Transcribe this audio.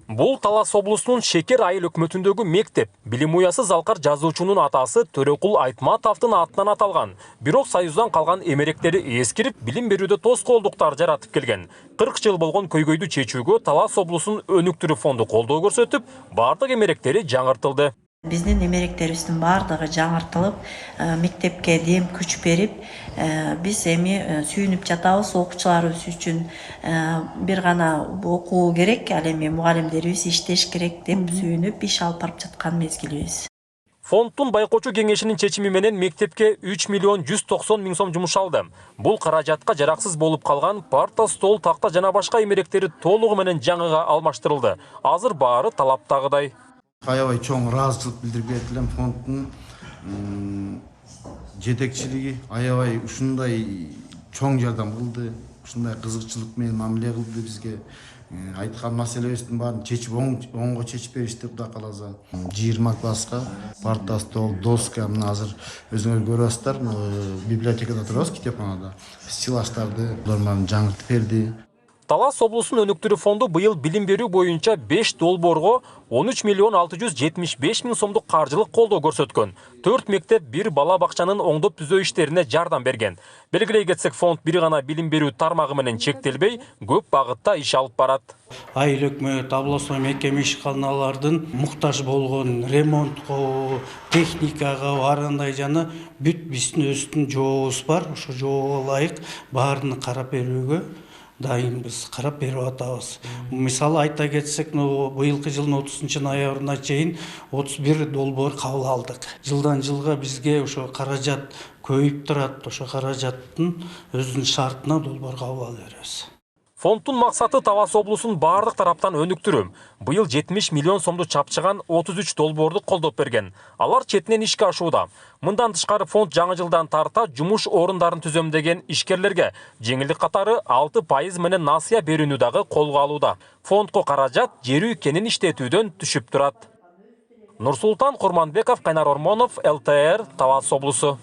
Бул Талас облусунун Шекер айыл өкмөтүндөгү мектеп. Билим уясы Залкар жазуучунун атасы Төрөкул Айтматовдун атынан аталган. Бирок Союздан калган эмеректери эскирип, билим берүүдө тоскоолдуктар жаратып келген. 40 жыл болгон көйгөйдү чечүүгө Талас облусунун өнүктүрүү фонду колдоо көрсөтүп, бардык эмеректери жаңыртылды. Биздин эмеректерибиздин бардыгы жаңыртылып, мектепке дем күч берип, биз эми сүйүнүп жатабыз. Окуучуларыбыз үчүн бир гана окуу керек, ал эми мугалимдерибиз иштеш керек деп сүйүнүп иш алып барып жаткан мезгилибиз. Фонддун байкоочу кеңешинин чечими менен мектепке 3 миллион 190 миң сом жумшалды. Бул каражатка жараксыз болуп калган парта, стол, такта жана башка эмеректери толугу менен жаңыга алмаштырылды. Азыр баары талаптагыдай. Аябай чоң ыраазычылык билдирип кетилген фонддун жетекчилиги аябай ушундай чоң жардам кылды, ушундай кызыкчылык менен мамиле кылды бизге. Айткан маселебиздин баарын чечип оңго чечип беришти, Кудай кааласа. 20 класска парта, стол, доска, мына азыр өзүңөр көрүп атасыздар, библиотекада турабыз, китепканада. Стеллаждарды нормально жаңыртып берди. Талас облусунун өнүктүрүү фонду быйыл билим берүү боюнча 5 долбоорго 13 миллион 675 миң сомдук каржылык колдоо көрсөткөн. 4 мектеп, 1 бала бакчанын оңдоп түзөө иштерине жардам берген. Белгилей кетсек, фонд бир гана билим берүү тармагы менен чектелбей, көп багытта иш алып барат. Айыл өкмөт, областной мекеме ишканалардын муктаж болгон ремонтко, техникага арандай жана бүт биздин өзүбүздүн жообубуз бар. Ошо жоого ылайык баарын карап берүүгө дайынбыз, карап берип атабыз. Мисалы айта кетсек, быйылкы жылдын 30 ноябрына чейин 31 долбоор кабыл алдык. Жылдан жылга бизге ошо каражат көбөйүп турат. Ошо каражаттын өзүнүн шартына долбоор кабыл ала беребиз. Фонддун максаты Талас облусун бардык тараптан өнүктүрүү. Быйыл 70 миллион сомду чапчыган 33 долбоорду колдоп берген. Алар четинен ишке ашууда. Мындан тышкары фонд жаңы жылдан тарта жумуш орундарын түзөмдөгөн ишкерлерге жеңилдик катары 6% менен насыя берүүнү дагы колго алууда. Фондко каражат жер үйкенин иштетүүдөн түшүп турат. Нурсултан Курманбеков, Кайнар Ормонов, ЛТР, Талас облусу.